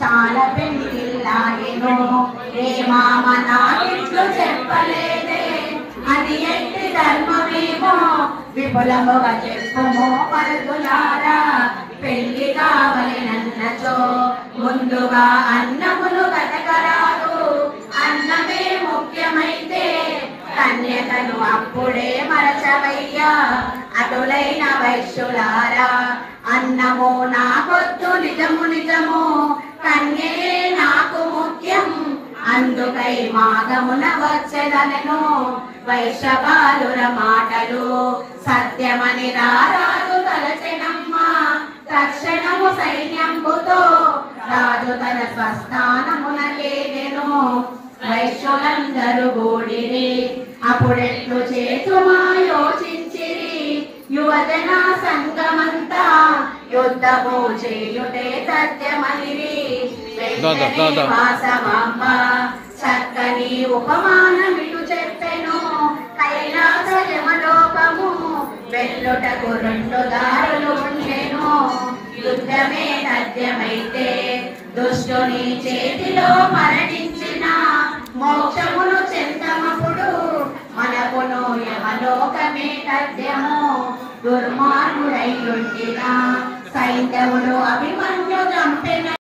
చాలా పెళ్లిళ్ళాయెను ఏ మామ నాకిట్లు చెప్పలేదే అది ఎట్టి ధర్మమేమో విపులముగా చెప్పుమో పలుకులారా పెళ్లి కావలెనన్నచో ముందుగా అన్నమును కటకరాదు అన్నమే ముఖ్యమైతే కన్యకను అప్పుడే మరచవయ్యా అటులైన వైశ్యులారా అన్నము నాకొద్దు నిజము నిజము కన్యే నాకు ముఖ్యం అందుకై మాగమున వచ్చెదనెను వైశ్యబాలుర మాటలు సత్యమని రారాజు తలచెనమ్మా తక్షణము సైన్యంబుతో రాజు తన స్వస్థానమునకేగెను వైశ్యులందరూ గూడిరి అప్పుడెట్లు చేతుమా యోచించిరి యువజన సంగమంతా యుద్ధము చేయుటే సత్యమనిరి వాసవాంబ చక్కని ఉపమానమిటు చెప్పెను కైలాస యమలోకము వెళ్ళుటకు రెండు దారులు ఉండెను యుద్ధమే తథ్యమైతే దుష్టుని చేతిలో మరణించిన మోక్షమును చెందమప్పుడు మనకును యమలోకమే తథ్యము దుర్మార్గుడై ఉండిన సైంధవుడు అభిమన్యు చంపెన